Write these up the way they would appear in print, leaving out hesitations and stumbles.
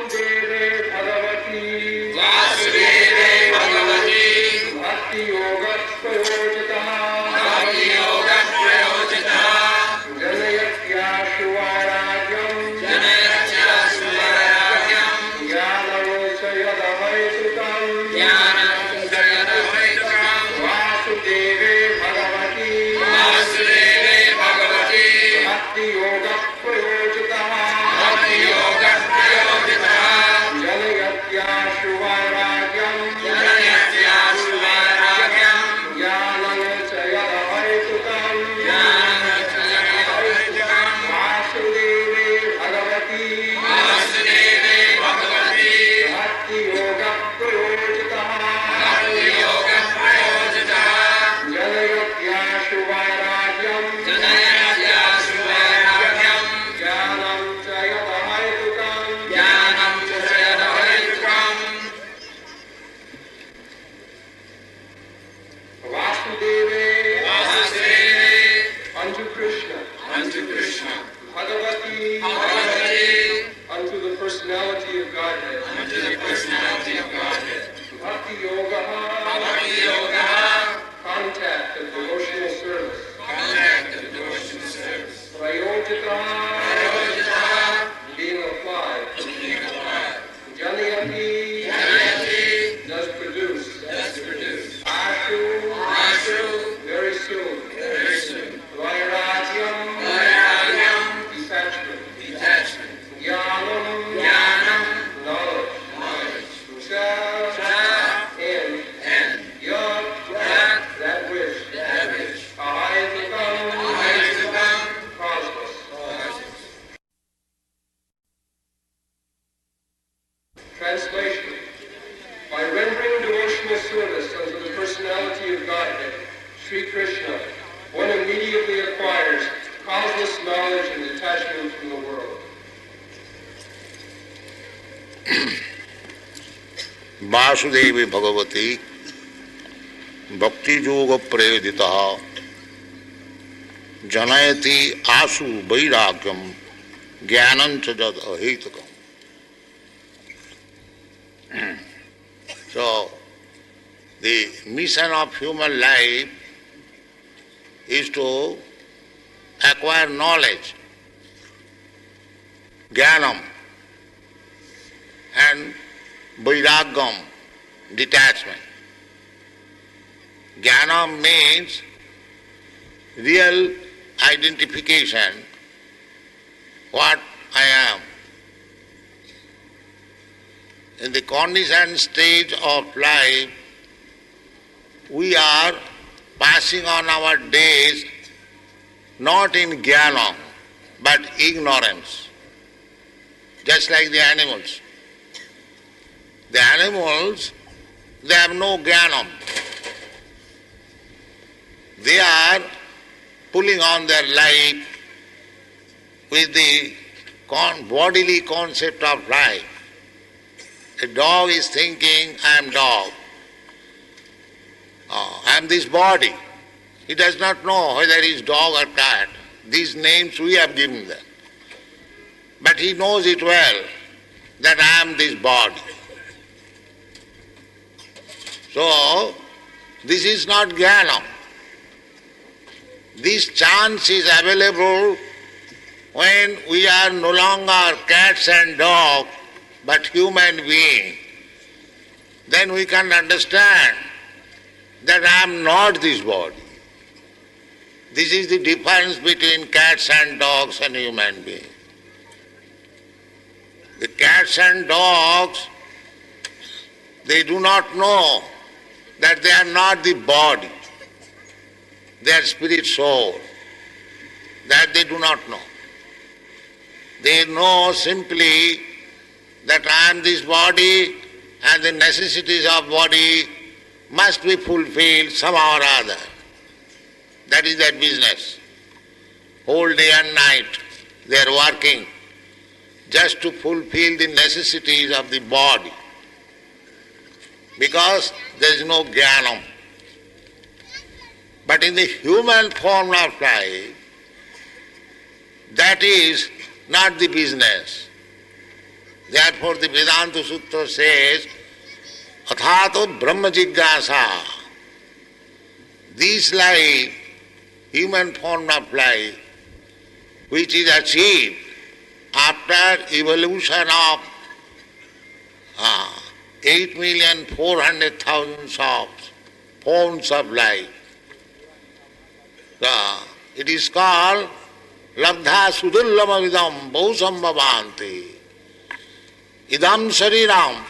वासुदेवे भगवती भक्ति योगा प्रयोजितः जनयत्याशुवाराज्यं ज्ञानं च यदवैतुकं वासुदेवे भगवती भक्ति योगा प्रयोजितः जनयत्याशुवाराज्यं ज्ञानं च यदवैतुकं वासुदेवे भगवती भक्ति योगा प्रयोजितः जनयत्याशुवाराज्यं ज्ञानं च यदवैतुकं वासुदेवे unto Krishna Bhagavati unto the personality of Godhead Bhakti Yoga contact of devotional service Prayojita being applied Janayati does produce Ashu very soon Vairāgyam detachment Jnanam knowledge Cha and Yat that which Ahaitukam causeless Translation By rendering devotional service unto the personality of Godhead, Sri Krishna, one immediately acquires causeless knowledge and detachment from the world. Vasudevi Bhagwati भक्ति योग प्रयोजितः जनयति आशु वैराग्यम ज्ञानं च जद अहेतुकम्. So, the mission of human life is to acquire knowledge, jnanam, and vairāgyam, detachment. Jnanam means real identification, what I am. In the conditioned stage of life, we are passing on our days not in jnana, but ignorance, just like the animals. The animals, they have no jnana. They are pulling on their life with the bodily concept of life. A dog is thinking, I am dog. I am this body. He does not know whether he is dog or cat. These names we have given them. But he knows it well, that I am this body. So, this is not jnana. This chance is available when we are no longer cats and dogs, but human being. Then we can understand that I am not this body. This is the difference between cats and dogs and human beings. The cats and dogs, they do not know that they are not the body. They are spirit soul. That they do not know. They know simply that I am this body and the necessities of body must be fulfilled somehow or other. That is their business. Whole day and night they are working just to fulfill the necessities of the body. Because there is no jnana. But in the human form of life, that is not the business. Therefore the Vedanta Sutra says, Athato Brahma Jigyasa. This life, human form of life, which is achieved after evolution of 8,400,000 forms of life. It is called Labdha Sudullama Vidam Bahusambhavanti. Idam Shariram.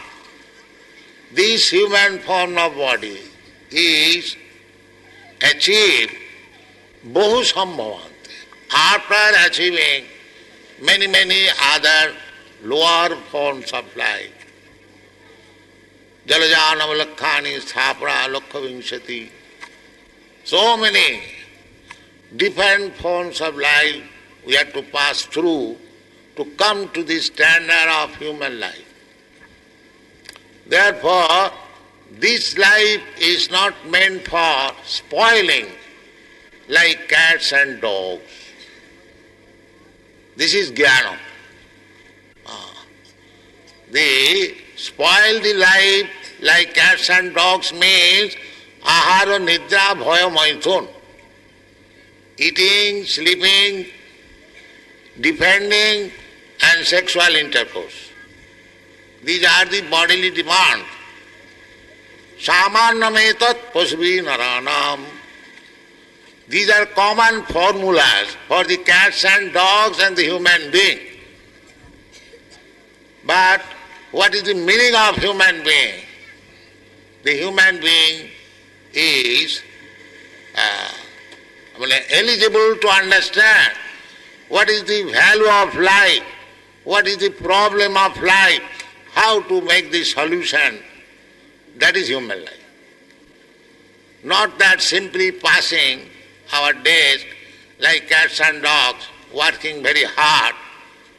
This human form of body is achieved Bahusambhavanti. After achieving many other lower forms of life. Jalajanam Lakhani Sthapra Lakha Vimshati. So many different forms of life we have to pass through to come to the standard of human life. Therefore, this life is not meant for spoiling like cats and dogs. This is jnana. They spoil the life like cats and dogs means ahara, nidra, bhaya, maithun. Eating, sleeping, defending and sexual intercourse. These are the bodily demands. Samannam etat pasvi naranam. These are common formulas for the cats and dogs and the human being. But what is the meaning of human being? The human being is eligible to understand what is the value of life, what is the problem of life, how to make the solution. That is human life. Not that simply passing our days like cats and dogs, working very hard.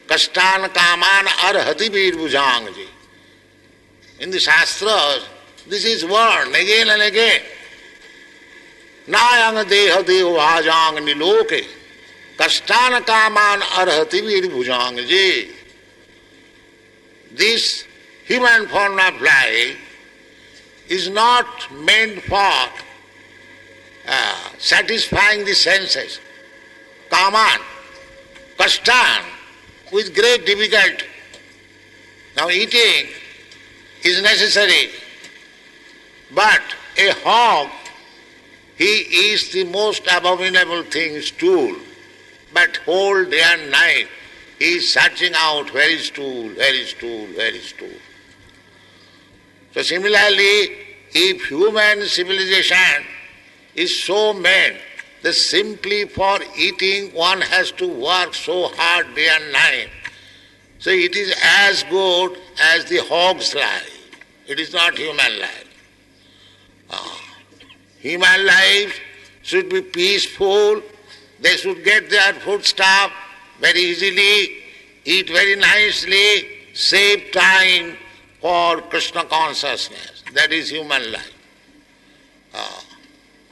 Kastan kaman arhati bir bhujangji. In the Shastras, this is warned again and again. Nayang deha deho bhajang niloke. Kastan kaman arhati bir bhujangji. This human form of life is not meant for satisfying the senses. Kaman, kastan, with great difficulty. Now eating is necessary, but a hog, he eats the most abominable thing, stool, but whole day and night he is searching out where is stool, where is stool, where is stool. So similarly, if human civilization is so made that simply for eating one has to work so hard day and night, so it is as good as the hog's life. It is not human life. Human life should be peaceful. They should get their foodstuff very easily, eat very nicely, save time for Krishna consciousness. That is human life.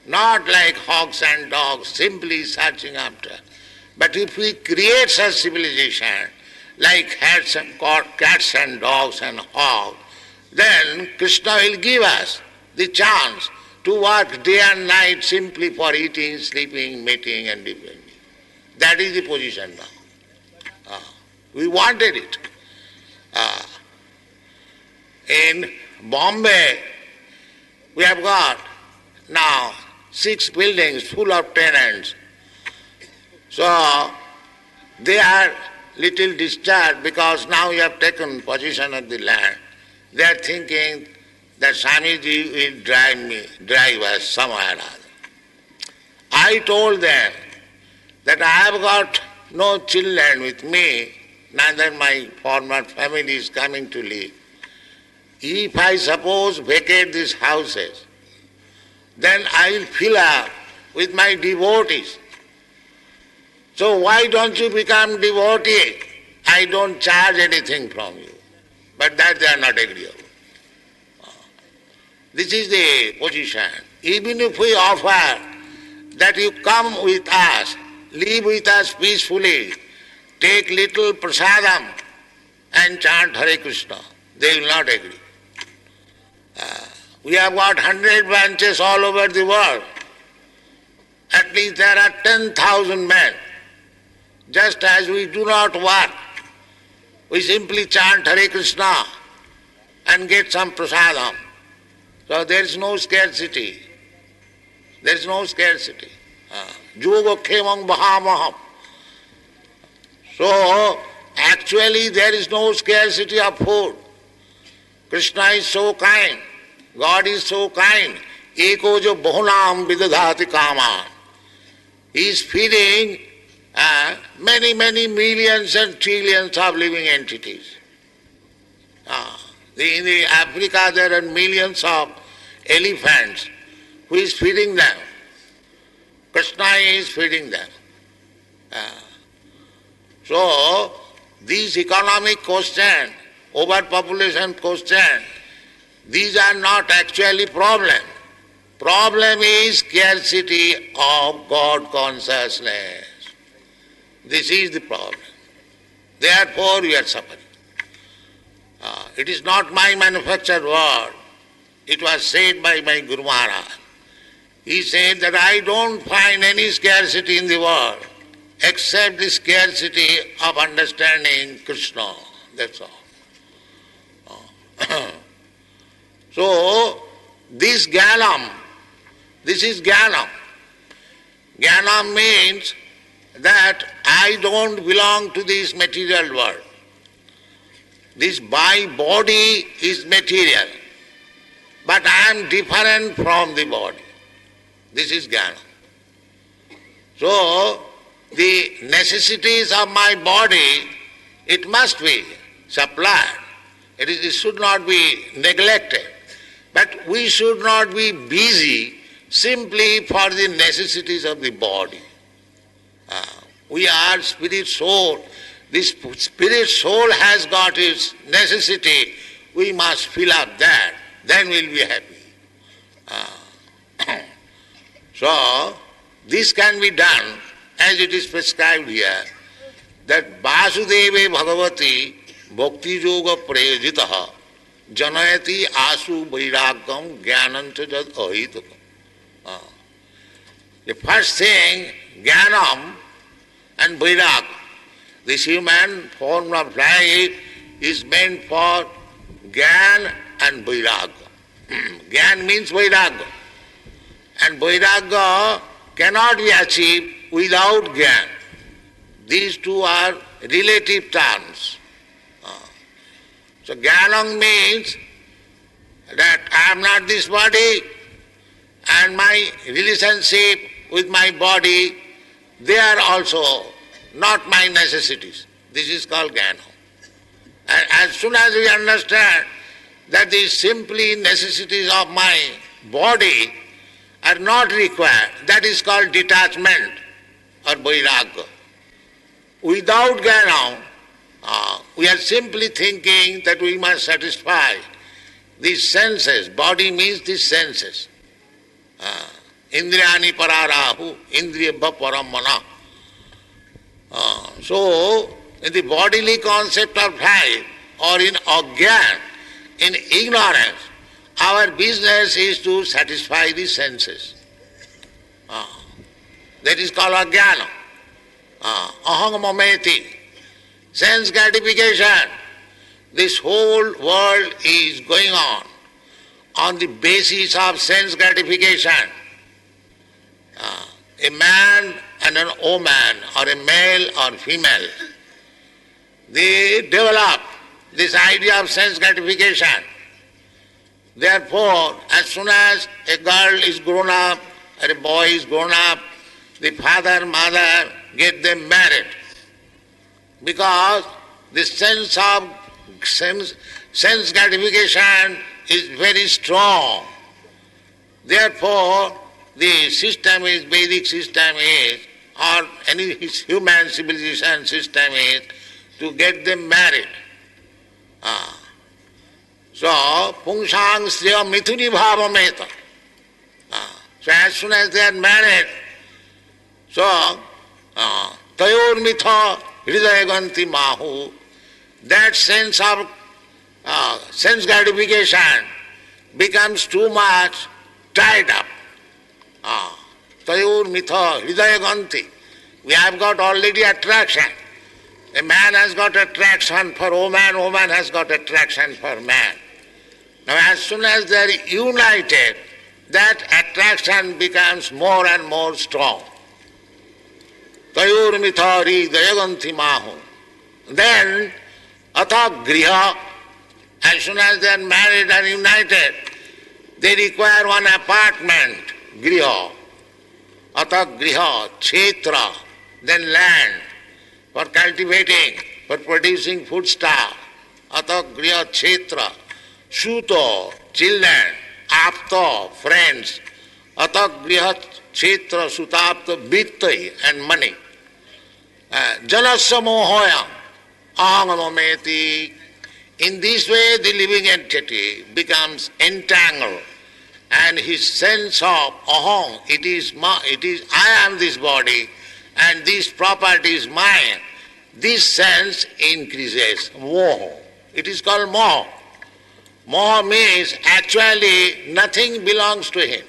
Not like hogs and dogs, simply searching after. But if we create such civilization, like cats and dogs and hogs, then Krishna will give us the chance to work day and night simply for eating, sleeping, mating and defending. That is the position now. We wanted it. In Bombay, we have got now 6 buildings full of tenants. So they are little disturbed because now you have taken possession of the land. They are thinking that Swamiji will drive us somewhere or other. I told them that I have got no children with me, neither my former family is coming to live. If I suppose vacate these houses, then I will fill up with my devotees. So why don't you become devotee? I don't charge anything from you. But that they are not agreeable. This is the position. Even if we offer that you come with us, live with us peacefully, take little prasadam and chant Hare Krishna. They will not agree. We have got 100 branches all over the world. At least there are 10,000 men. Just as we do not work, we simply chant Hare Krishna and get some prasadam. So there is no scarcity. There is no scarcity. Yoga khemang bahamaham. So actually there is no scarcity of food. Krishna is so kind. God is so kind. Eko jo bahunam vidadhati kaman. He is feeding many millions and trillions of living entities. In the Africa there are millions of elephants. Who is feeding them? Krishna is feeding them. So these economic question, overpopulation question, these are not actually problem. Problem is scarcity of God consciousness. This is the problem. Therefore we are suffering. It is not my manufactured word. It was said by my Guru Maharaj. He said that I don't find any scarcity in the world except the scarcity of understanding Krishna. That's all. So this Jnanam, this is Jnanam. Jnanam means that I don't belong to this material world. This my body is material, but I am different from the body. This is Jnana. So the necessities of my body, it must be supplied. It should not be neglected. But we should not be busy simply for the necessities of the body. We are spirit soul. This spirit soul has got its necessity. We must fill up that. Then we'll be happy. So this can be done as it is prescribed here, that Vasudeve Bhagavati Bhakti Yoga Prayojitaha Janayati Asu Vairagam Jnanancha Jad Ahitakam. The first thing, Jnanam and Vairagam. This human form of life is meant for Jnana and Vairagya. Jnana means Vairagya. And Vairagya cannot be achieved without Jnana. These two are relative terms. So Jnana means that I am not this body, and my relationship with my body, they are also not my necessities. This is called Jnana. And as soon as we understand that these simply necessities of my body are not required, that is called detachment or vairagya. Without Jnana, we are simply thinking that we must satisfy these senses. Body means these senses. Indriyani pararahu, indriyabha paramana. So, in the bodily concept of life, or in agyan, in ignorance, our business is to satisfy the senses. That is called agyana. Aham mameti. Sense gratification. This whole world is going on the basis of sense gratification. A man and an woman, or a male or female, they develop this idea of sense gratification. Therefore, as soon as a girl is grown up or a boy is grown up, the father, mother get them married. Because the sense of sense gratification is very strong. Therefore, the system is, Vedic system is, or any human civilization system is, to get them married. So, pungsang sriya mithuni bhavameta. So as soon as they are married, so tayor mitha hridayaganti mahu, that sense of sense gratification becomes too much tied up. Tayor mitha hridaya ganti. We have got already attraction. A man has got attraction for woman, woman has got attraction for man. Now as soon as they are united, that attraction becomes more and more strong. Tayor mitha hridaya ganti mahu. Then atha griha, as soon as they are married and united, they require one apartment, griha. Atha griha, kshetra, then land for cultivating, for producing foodstuff. Atha griha, kshetra, suto, children, apta, friends. Atha griha, kshetra, sutapta, vittai, and money. Janasya mohoyam, ahamameti. In this way, the living entity becomes entangled, and his sense of aham, it is I am this body, and this property is mine. This sense increases. Moha. It is called moha. Moha means actually nothing belongs to him.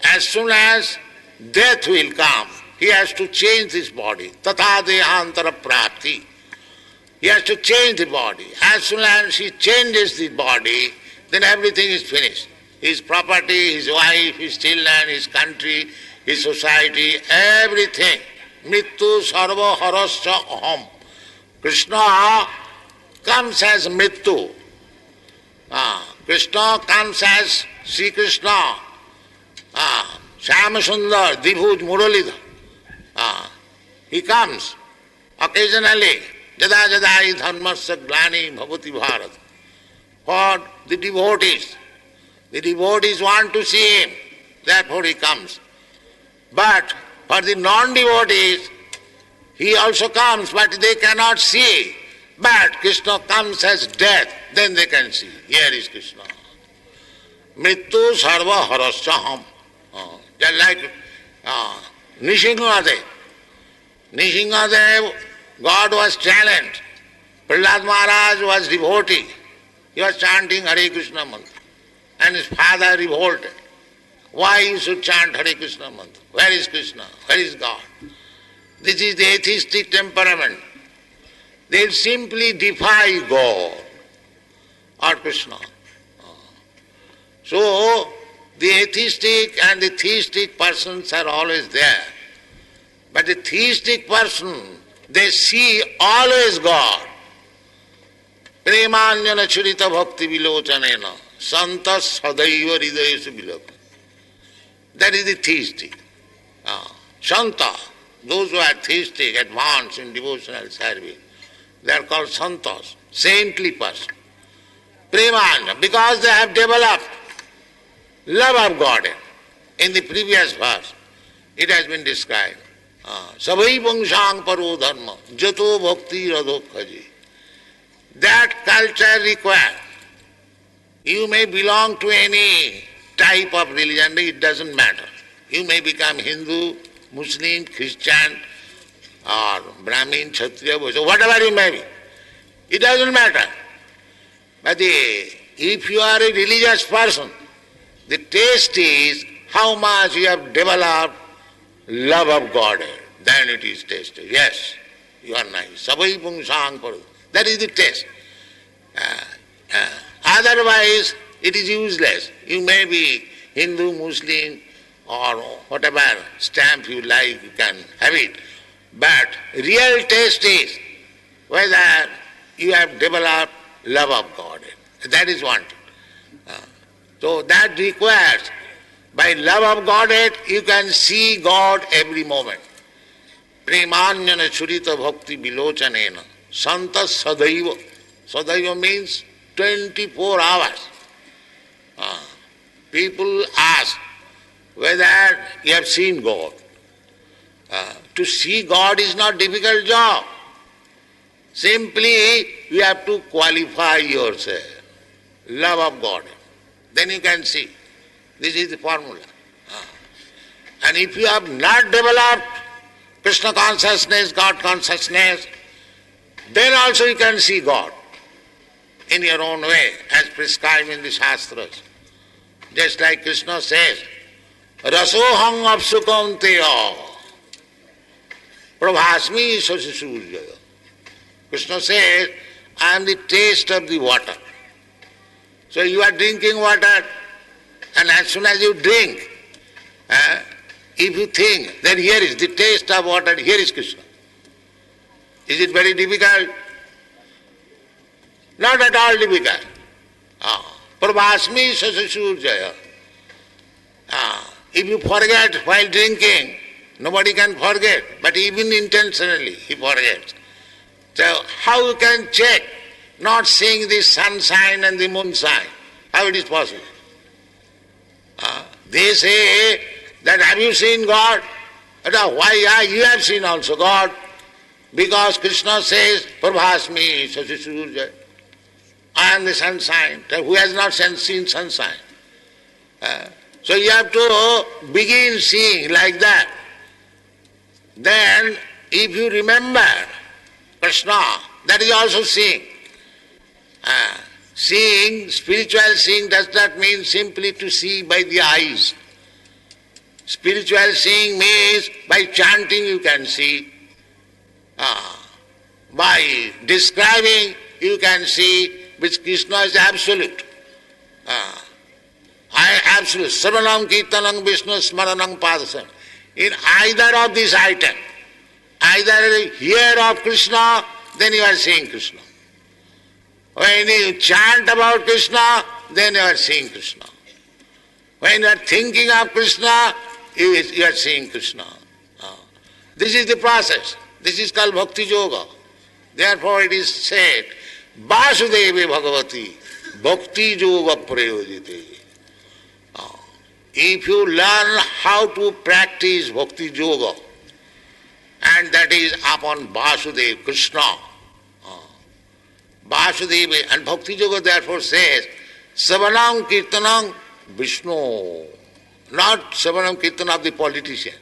As soon as death will come, he has to change this body. Tatha dehantara prapti. He has to change the body. As soon as he changes the body, then everything is finished. His property, his wife, his children, his country, his society, everything. Mrityu sarva harasya aham. Krishna comes as Mrityu. Krishna comes as Sri Krishna. Shyama Sundar, Dibhuj Muralidhar. He comes occasionally. Jada jadai dharmasya glani bhavati bharat. For the devotees. The devotees want to see him, therefore he comes. But for the non-devotees, he also comes, but they cannot see. But Krishna comes as death, then they can see. Here is Krishna. Mrityu sarva harasyaham. Just like Nishingadev. Nishingadev, God was challenged. Prahlad Maharaj was devotee. He was chanting Hare Krishna mantra. And his father revolted. Why you should chant Hare Krishna mantra? Where is Krishna? Where is God? This is the atheistic temperament. They simply defy God or Krishna. So, the atheistic and the theistic persons are always there. But the theistic person, they see always God. Premanyana churita bhakti vilochanena santas sadaiva hridayesu vilapa. That is the theistic. Santa, those who are theistic, advanced in devotional service, they are called santas, saintly person. Premanyana, because they have developed love of God. In the previous verse, it has been described. Savai vangshang paro dharma, jato bhakti radhokhaji. That culture requires. You may belong to any type of religion, it doesn't matter. You may become Hindu, Muslim, Christian, or Brahmin, Kshatriya, whatever you may be. It doesn't matter. But if you are a religious person, the taste is how much you have developed love of God. Then it is tasted. Yes, you are nice. Savai pungsang paru. That is the taste. Otherwise, it is useless. You may be Hindu, Muslim, or whatever stamp you like, you can have it. But real taste is whether you have developed love of God. That is wanted. So that requires, by love of Godhead, you can see God every moment. Premanyana churita bhakti vilochanena santas sadaiva. Sadaiva means 24 hours. People ask whether you have seen God. To see God is not a difficult job. Simply you have to qualify yourself. Love of God. Then you can see. This is the formula. And if you have not developed Krishna consciousness, God consciousness, then also you can see God in your own way, as prescribed in the Shastras. Just like Krishna says, Rasoham apsukamteya prabhasmi sasisurjaya. Krishna says, I am the taste of the water. So you are drinking water, and as soon as you drink, if you think that here is the taste of water, here is Krishna. Is it very difficult? Not at all difficult. Prabhasmi sasisurjaya. If you forget while drinking, nobody can forget, but even intentionally he forgets. So how you can check not seeing the sunshine and the moonshine? How it is possible? They say that have you seen God? Why you have seen also God? Because Krishna says, Prabhasmi sasisurjaya. I am the sunshine. Who has not seen sunshine? So you have to begin seeing like that. Then if you remember Krishna, that is also seeing. Seeing, spiritual seeing does not mean simply to see by the eyes. Spiritual seeing means by chanting you can see. By describing you can see, which Krishna is absolute. Absolute. Sarvanam Kirtanam Vishnu Smaranam Padasam. In either of these items, either hear of Krishna, then you are seeing Krishna. When you chant about Krishna, then you are seeing Krishna. When you are thinking of Krishna, you are seeing Krishna. This is the process. This is called Bhakti Yoga. Therefore it is said, Vasudeve Bhagavati Bhakti Yoga Prayojite. If you learn how to practice Bhakti Yoga, and that is upon Vasudeva, Krishna, Vasudeva, and Bhakti Yoga therefore says, Savanam Kirtanam Vishnu, not Savanam Kirtanam of the politician.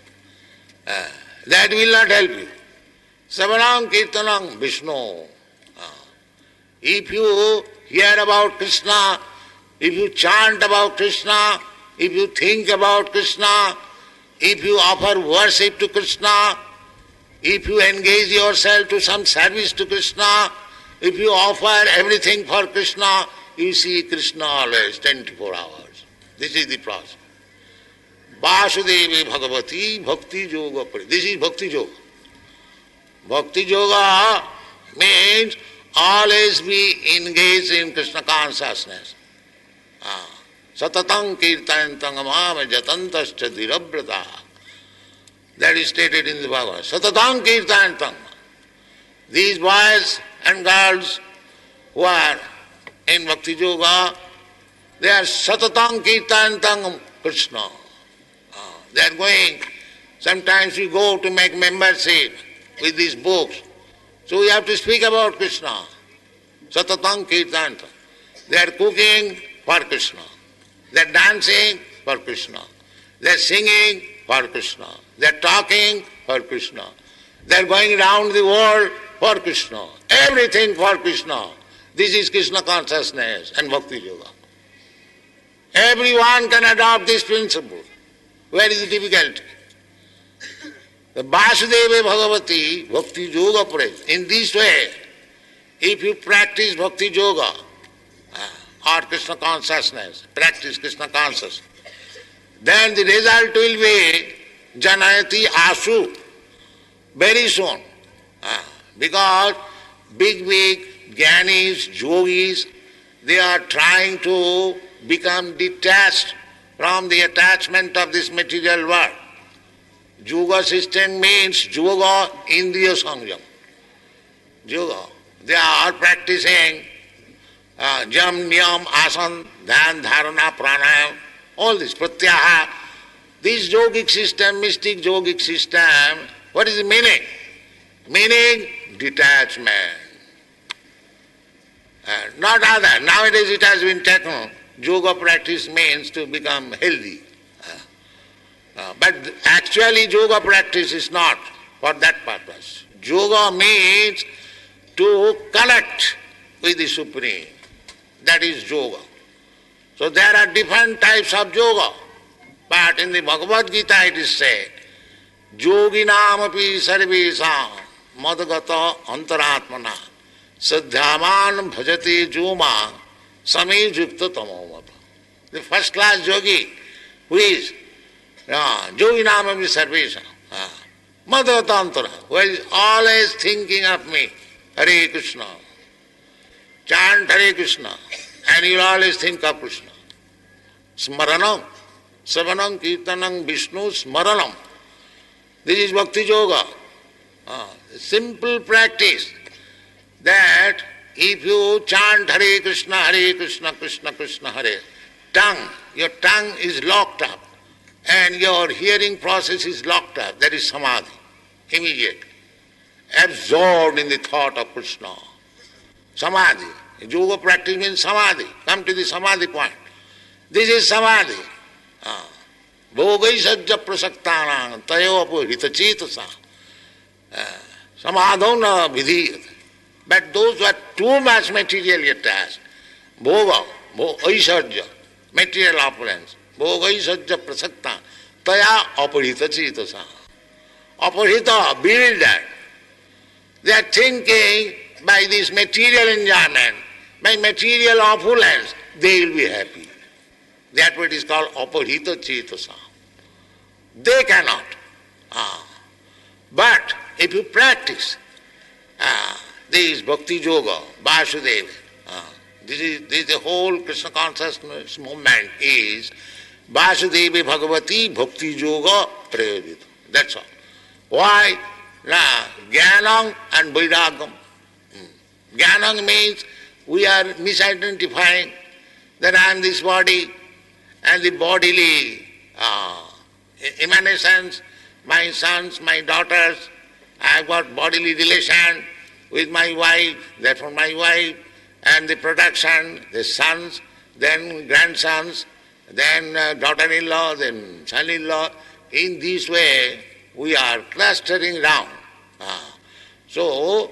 That will not help you. Savanam Kirtanam Vishnu. If you hear about Krishna, if you chant about Krishna, if you think about Krishna, if you offer worship to Krishna, if you engage yourself to some service to Krishna, if you offer everything for Krishna, you see Krishna always, 24 hours. This is the process. Vasudevi Bhagavati Bhakti Yoga. This is Bhakti Yoga. Bhakti Yoga means always be engaged in Krishna consciousness. Satatang kirtantam amama jatantascha dhirabrata. That is stated in the Bhagavad. Satatang kirtantam. These boys and girls who are in Bhakti Yoga, they are satatang kirtantam Krishna. They are going, sometimes we go to make membership with these books. So we have to speak about Krishna. Satatang kirtantam. They are cooking for Krishna. They are dancing for Krishna. They are singing for Krishna. They are talking for Krishna. They are going around the world for Krishna. Everything for Krishna. This is Krishna consciousness and Bhakti Yoga. Everyone can adopt this principle. Where is the difficulty? The Vasudeva Bhagavati Bhakti Yoga praise. In this way, if you practice Bhakti Yoga, or Krishna consciousness, practice Krishna consciousness, then the result will be Janayati Asu, very soon. Because big Jnanis, yogis, they are trying to become detached from the attachment of this material world. Yoga system means yoga indriya samyam. Yoga. They are practicing jam, niyam, asan, dhyan, dharana, pranayam, all this, pratyaha. This yogic system, mystic yogic system, what is the meaning? Meaning detachment. Not other. Nowadays it has been taken, yoga practice means to become healthy. But actually yoga practice is not for that purpose. Yoga means to connect with the Supreme. That is yoga. So there are different types of yoga. But in the Bhagavad Gita it is said, Yoginam api sarvesam madgata antaratmana sadhyaman bhajate joma same yukta tamomata. The first class yogi who is Yoginam api sarvesam madgata antara, who is always thinking of me, Hare Krishna. Chant Hare Krishna and you will always think of Krishna. Smaranam, Savanam, Kirtanam, Vishnu, Smaranam. This is Bhakti Yoga. Simple practice that if you chant Hare Krishna, Krishna Krishna, Hare, your tongue is locked up and your hearing process is locked up. That is Samadhi, immediate. Absorbed in the thought of Krishna. Samadhi. Yoga practice means Samadhi. Come to the Samadhi point. This is Samadhi. Bhogai sajja prasaktanam tayopo hitachitasa. Samadhona vidhiyate. But those who are too much materially attached, bhoga, aisarja, material opulence, bhogai sajja prasaktan, taya aparhitachitasa. Aparhita, bewildered. They are thinking by this material enjoyment, by material opulence, they will be happy. That's what is called aparhita cetasa. They cannot. But if you practice this Bhakti Yoga, Vasudeva, this is the whole Krishna Consciousness movement is Vasudeva Bhagavati Bhakti Yoga Prayojita. That's all. Why? Jnanam and Vairagam. Jnanam means we are misidentifying that I am this body and the bodily emanations, my sons, my daughters, I have got bodily relation with my wife, therefore my wife, and the production, the sons, then grandsons, then daughter-in-law, then son-in-law. In this way, we are clustering round. So,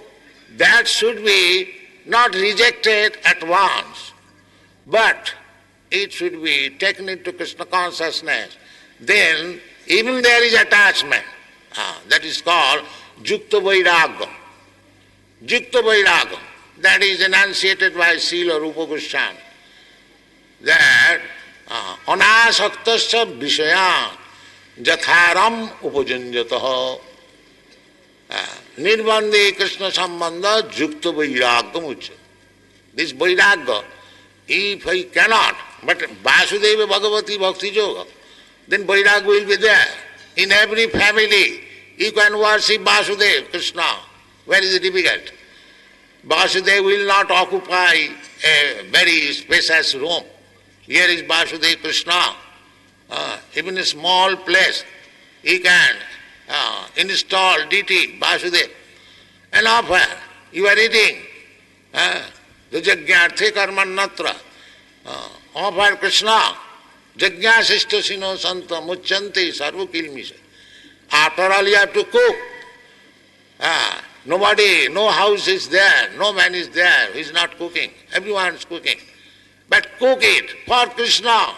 that should be not rejected at once, but it should be taken into Krishna consciousness. Then, even there is attachment. That is called Yukta Vairagam. Yukta Vairagam. That is enunciated by Srila Rupa Goswami. That anasaktasya vishaya jatharam upajanjataha nirbandhe Krishna sambandha yukta vairagam ucca. This vairagya, if I cannot, but Vasudeva Bhagavati Bhakti Yoga, then vairagya will be there. In every family, you can worship Vasudeva, Krishna. Where is it difficult? Vasudeva will not occupy a very spacious room. Here is Vasudeva Krishna. Even a small place, he can install deity, Vasudeva, and offer. You are eating. Jagyarthe karmanatra. Offer Krishna. Jagyasishta sino santa muchanti sarva kilmisha. After all, you have to cook. Nobody, no house is there, no man is there who is not cooking. Everyone is cooking. But cook it for Krishna.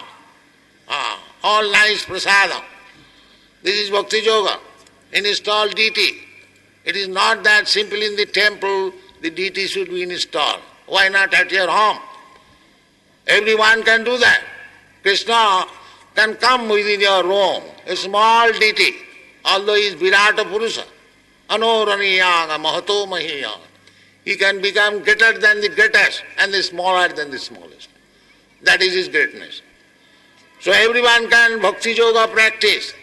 All nice prasadam. This is Bhakti Yoga. Install deity. It is not that simply in the temple the deity should be installed. Why not at your home? Everyone can do that. Krishna can come within your room, a small deity, although he is Virata Purusha, Anoraniyanga, Mahato Mahiyanga. He can become greater than the greatest and the smaller than the smallest. That is his greatness. So everyone can Bhakti Yoga practice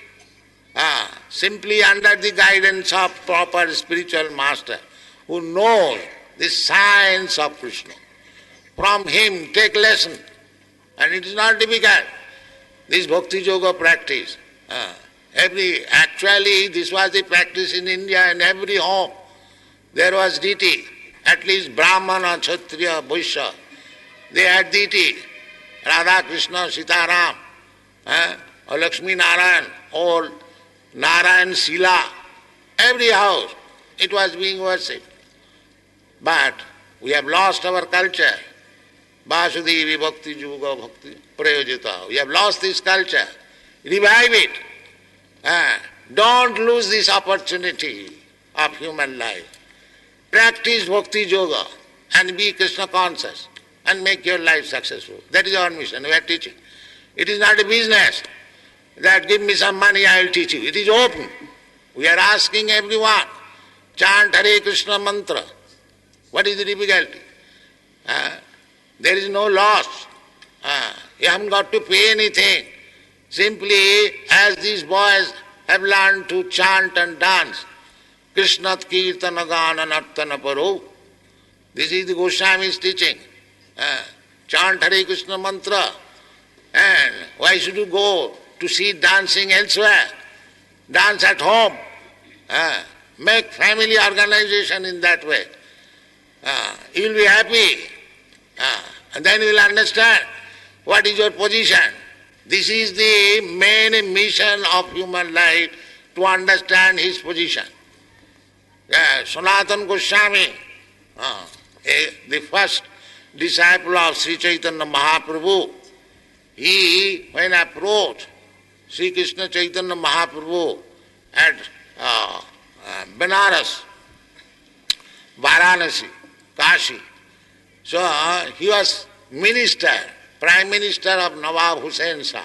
simply under the guidance of proper spiritual master who knows the science of Krishna. From him take lesson. And it is not difficult. This Bhakti Yoga practice. Actually, this was the practice in India in every home. There was deity. At least Brahmana, Kshatriya, Vaishya. They had deity. Radha, Krishna, Sitaram, or Lakshmi Narayan, or Narayan Sila. Every house it was being worshipped. But we have lost our culture. Vasudevi Bhakti Yoga Bhakti Prayojita. We have lost this culture. Revive it. Don't lose this opportunity of human life. Practice Bhakti Yoga and be Krishna conscious and make your life successful. That is our mission. We are teaching. It is not a business that give me some money, I will teach you. It is open. We are asking everyone, chant Hare Krishna mantra. What is the difficulty? There is no loss. You haven't got to pay anything. Simply, as these boys have learned to chant and dance, Krishnat Kirtana Gana Nartana Paro. This is the Goswami's teaching. Chant Hare Krishna mantra. And why should you go to see dancing elsewhere? Dance at home. Make family organization in that way. You will be happy. And then you will understand what is your position. This is the main mission of human life, to understand his position. Sanatana Goswami, the first disciple of Sri Chaitanya Mahaprabhu, he, when approached Sri Krishna Chaitanya Mahaprabhu at Benares, Varanasi, Kashi, so he was minister, prime minister of Nawab Hussain Shah,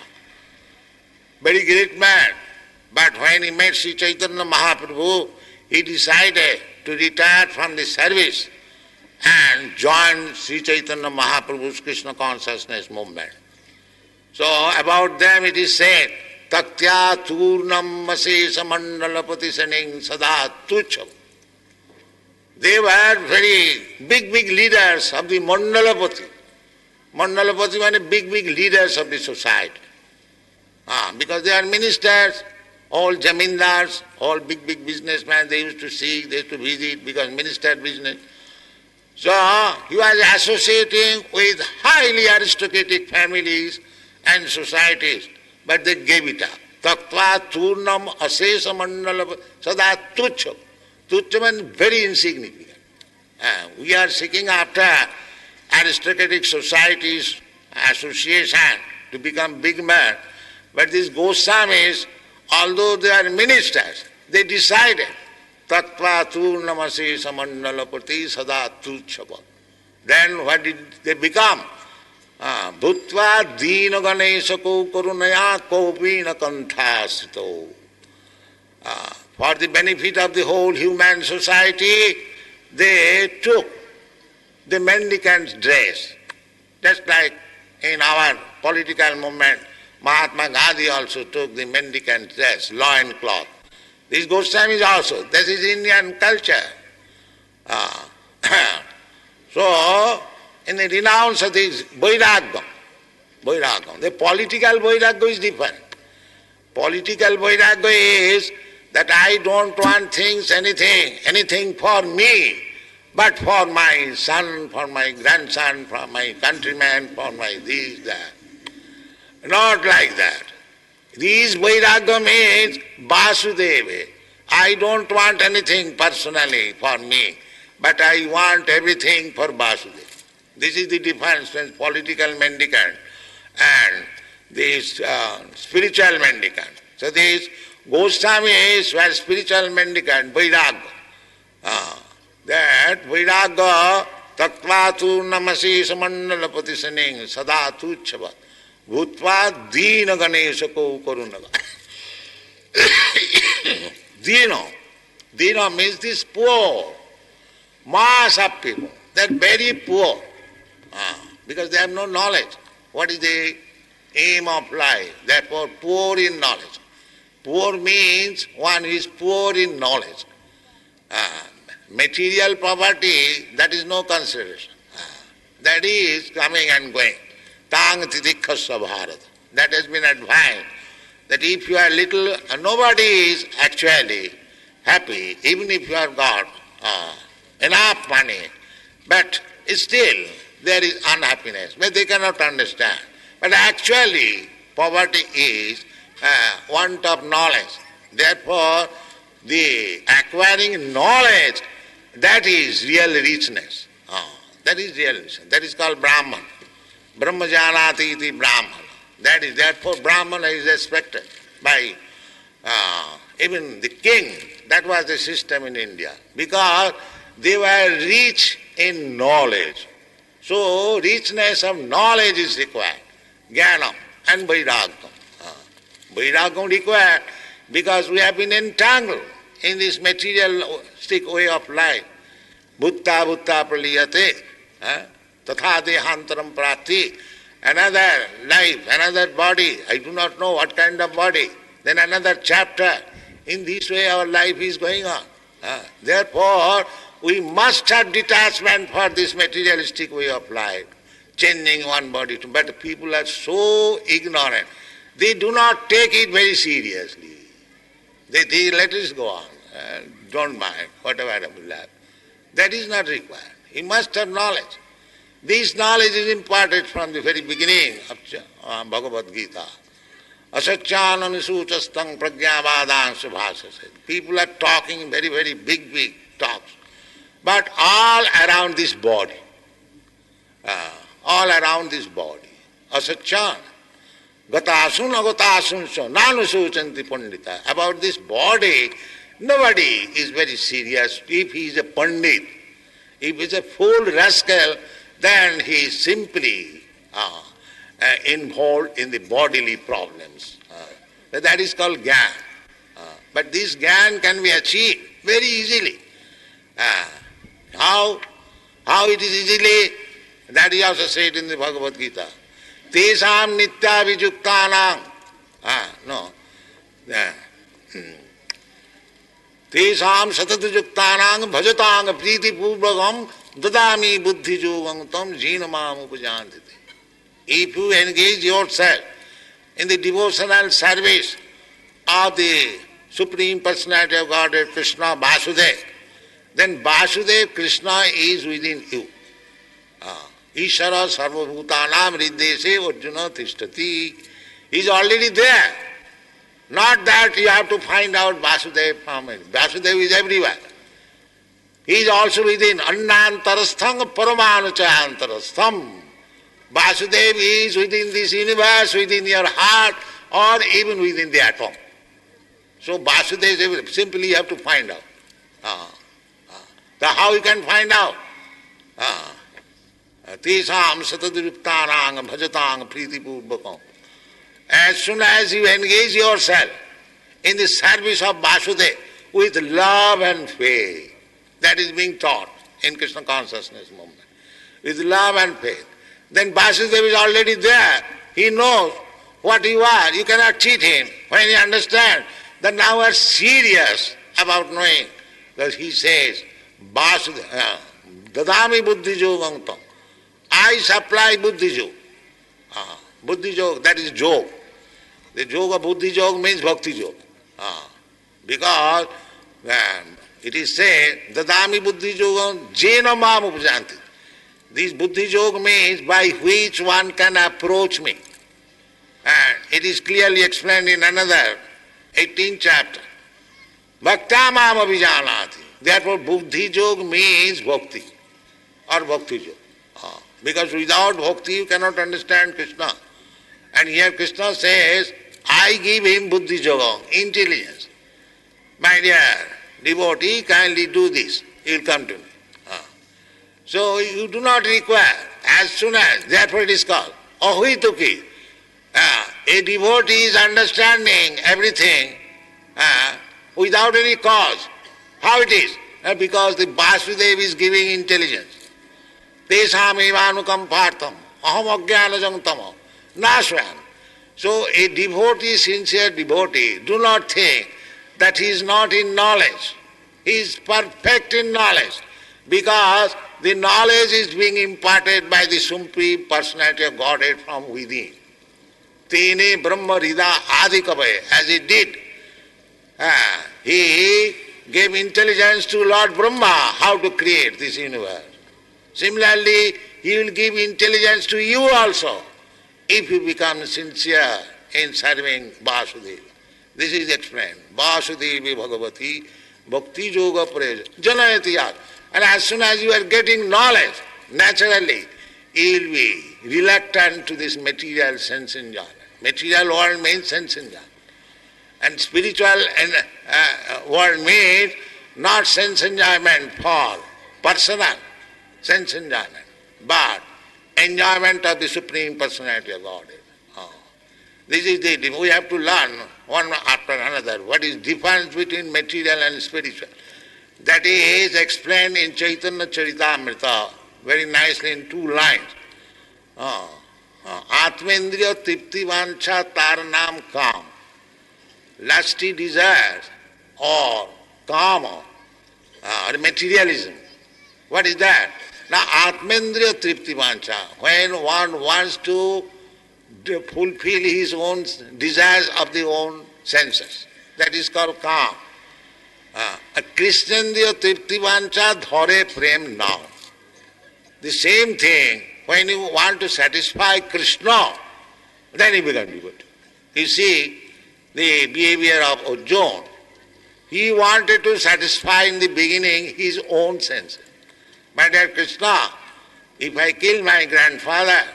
very great man. But when he met Sri Chaitanya Mahaprabhu, he decided to retire from the service and join Sri Chaitanya Mahaprabhu's Krishna Consciousness movement. So about them it is said, Taktya Turnam Masesa Mandalapati Saning Sada Tucham. They were very big leaders of the Mandalapati. Mandalapati means big leaders of the society. Because they are ministers, all jamindars, all big businessmen, they used to see, they used to visit because minister business. So he was associating with highly aristocratic families and societies, but they gave it up. Taktva Turnam Asesa Mandala Sada Tucham. Tucham means very insignificant. We are seeking after aristocratic societies, association to become big men, but these Goswamis, although they are ministers, they decided Tattva Turnam Asesa Mandalapati Sada Tucham. Then what did they become? Bhutva Dina Ganesako Karunaya Kopina Kanthasito. For the benefit of the whole human society, they took the mendicant's dress. Just like in our political movement, Mahatma Gandhi also took the mendicant's dress, loin cloth. These Goswamis also, this is Indian culture. So, in the renounce of this Vairagam, the political Vairagam is different. Political Vairagam is that I don't want anything for me, but for my son, for my grandson, for my countrymen, for my this, that. Not like that. This Vairagam means Vasudeva. I don't want anything personally for me, but I want everything for Vasudeva. This is the difference between political mendicant and this spiritual mendicant. So these Goswamis were spiritual mendicant, Vairagya. That Vairagya Tattvatu Namasi Samandalapati Saning Sada Tuchava Bhutva Dina Ganeshako Karunaga. Dina means this poor mass of people. They are very poor. Because they have no knowledge. What is the aim of life? Therefore, poor in knowledge. Poor means one who is poor in knowledge. Material poverty, that is no consideration. That is coming and going. Tang titikhasya bharata. That has been advised. That if you are little, nobody is actually happy, even if you have got enough money, but still there is unhappiness, but they cannot understand. But actually, poverty is want of knowledge. Therefore, the acquiring knowledge that is real richness. That is real richness. That is called Brahman. Brahma janati iti Brahman. That is, therefore Brahman is respected by even the king. That was the system in India, because they were rich in knowledge. So richness of knowledge is required. Jnanam and Vairagam. Vairagam required because we have been entangled in this materialistic way of life. Bhutta bhutta praliyate. Tatha dehantaram prati. Another life, another body. I do not know what kind of body. Then another chapter. In this way our life is going on. Therefore, we must have detachment for this materialistic way of life, changing one body to. But people are so ignorant. They do not take it very seriously. They think, let us go on. Don't mind, whatever we have. That is not required. You must have knowledge. This knowledge is imparted from the very beginning of Bhagavad Gita. Asacchānam suchastang pragyāvādāṁ subhāsase. People are talking very, very big talks. But all around this body. All around this body. Asacchāna. Gatasun agatasun so nanusuchanti pandita. About this body, nobody is very serious. If he is a pandit, if he is a fool rascal, then he is simply involved in the bodily problems. That is called Gyan. But this Gyan can be achieved very easily. How it is easily? That is also said in the Bhagavad Gita. Tesam nitya vijuktanam. Tesam satatujuktanam bhajatang priti purvagam dadami buddhi yogam tam jinamam upajantite. If you engage yourself in the devotional service of the Supreme Personality of Godhead, Krishna Vasudev, then Vasudev, Krishna is within you. Ishara sarvabhutanam riddese arjuna tishtati. He is already there. Not that you have to find out Vasudev from it. Vasudev is everywhere. He is also within. Annantarastham paramanuchayantarastham. Vasudev is within this universe, within your heart, or even within the atom. So Vasudev is everywhere. Simply you have to find out. How you can find out? Tesam satadriptanang bhajatang priti purvakam. As soon as you engage yourself in the service of Vasudev with love and faith, that is being taught in Krishna Consciousness movement, with love and faith, then Vasudev is already there. He knows what you are. You cannot cheat him. When you understand that now we are serious about knowing, because he says, Vasudev, dadami buddhi yogam tam. I supply buddhi yoga. Buddhi yoga, that is yoga. The yoga, buddhi yoga means bhakti yoga. Because it is said, dadami buddhi yoga jena mam upajanti. This buddhi yoga means by which one can approach me. And it is clearly explained in another 18th chapter. Bhakta mam abhijanati. Therefore buddhi yoga means bhakti or bhakti yoga. Because without bhakti you cannot understand Krishna. And here Krishna says, I give him buddhi yoga, intelligence. My dear devotee, kindly do this. He will come to me. So you do not require, as soon as, therefore it is called ahituki. A devotee is understanding everything without any cause. How it is? Because the Vasudeva is giving intelligence. Tesam evanukam partham aham ajnanajam tamo nashvam. So a devotee, sincere devotee, do not think that he is not in knowledge. He is perfect in knowledge because the knowledge is being imparted by the Supreme Personality of Godhead from within. Tene Brahma Rida Adikavaya, as he did. He gave intelligence to Lord Brahma how to create this universe. Similarly, he will give intelligence to you also if you become sincere in serving Vasudeva. This is explained. Vasudevi Bhagavati Bhakti Yoga Praja Janayati Yad. And as soon as you are getting knowledge, naturally, you will be reluctant to this material sense enjoyment. Material world means sense enjoyment. And spiritual world means not sense enjoyment for personal sense enjoyment, but enjoyment of the Supreme Personality of Godhead. This is the, we have to learn one after another what is difference between material and spiritual. That is explained in Chaitanya Charitamrita very nicely in 2 lines. Atmendriya tripti vancha taranam kam. Lusty desires or kama or materialism. What is that? Now Atmendriya tripti vancha, when one wants to fulfill his own desires of the own senses, that is called kama. Krishnendriya tripti vancha dhare prem now. The same thing, when you want to satisfy Krishna, then you become devotee. You see the behavior of Arjuna. He wanted to satisfy in the beginning his own senses. My dear Krishna, if I kill my grandfather,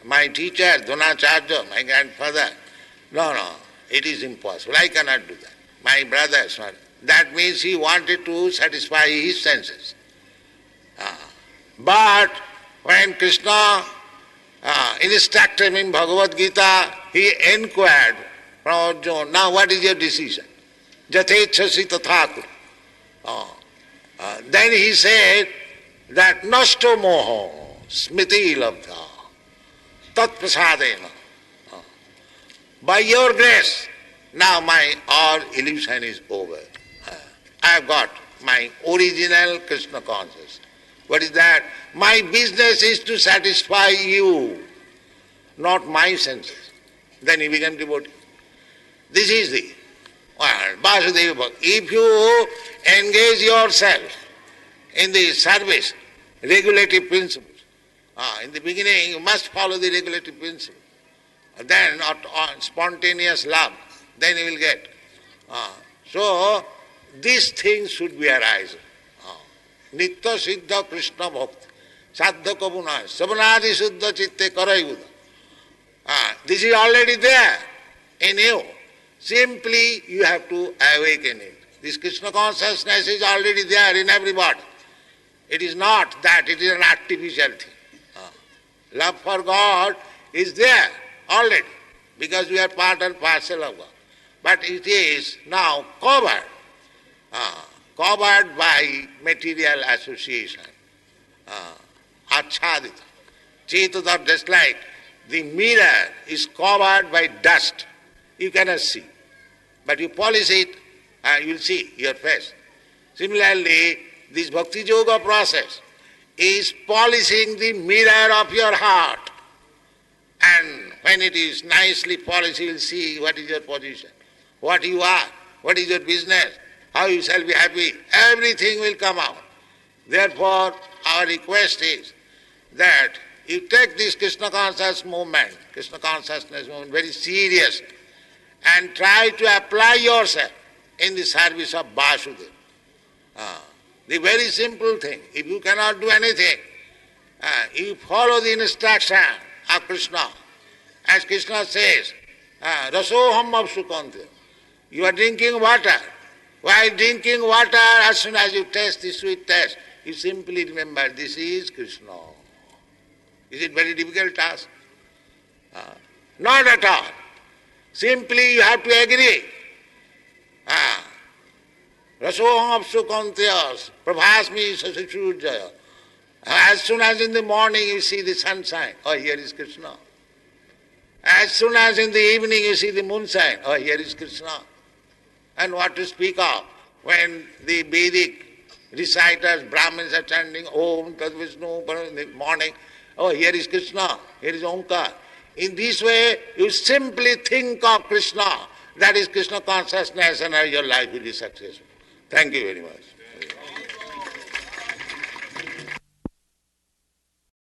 my teacher, Dronacharya, my grandfather, no, it is impossible. I cannot do that. My brothers, that means he wanted to satisfy his senses. But when Krishna instructed him in Bhagavad Gita, he inquired from Arjuna, now what is your decision? Jatechasi tathakur. Then he said that nashto moho smriti labdha tat prasadena. By your grace, now my all illusion is over. I have got my original Krishna consciousness. What is that? My business is to satisfy you, not my senses. Then you become devotee. This is the Vasudeva Bhakti. If you engage yourself in the service, regulative principles, in the beginning you must follow the regulative principle. Then not spontaneous love, then you will get. So these things should be arising. Nitya Siddha Krishna Bhakti. Saddha Kabuna. Sabanadi Suddha Chitte Karayuda. This is already there in you. Simply you have to awaken it. This Krishna consciousness is already there in everybody. It is not that, it is an artificial thing. Love for God is there already because we are part and parcel of God. But it is now covered by material association, achadita. Chetata, just like the mirror is covered by dust, you cannot see. But you polish it, you will see your face. Similarly, this Bhakti Yoga process is polishing the mirror of your heart. And when it is nicely polished, you will see what is your position, what you are, what is your business, how you shall be happy. Everything will come out. Therefore, our request is that you take this Krishna consciousness movement very seriously and try to apply yourself in the service of Vasudeva. The very simple thing, if you cannot do anything, you follow the instruction of Krishna. As Krishna says, Rasoham Apsukantya. You are drinking water. While drinking water, as soon as you taste the sweet taste, you simply remember this is Krishna. Is it very difficult task? Not at all. Simply you have to agree. Rasoham Apsukantya, Prabhasmi Sasachurjaya. As soon as in the morning you see the sunshine, here is Krishna. As soon as in the evening you see the moonshine, here is Krishna. And what to speak of when the Vedic reciters, Brahmins are chanting Om Tad Vishnu in the morning, here is Krishna, here is Omkar. In this way, you simply think of Krishna, that is Krishna consciousness, and your life will be successful. Thank you very much.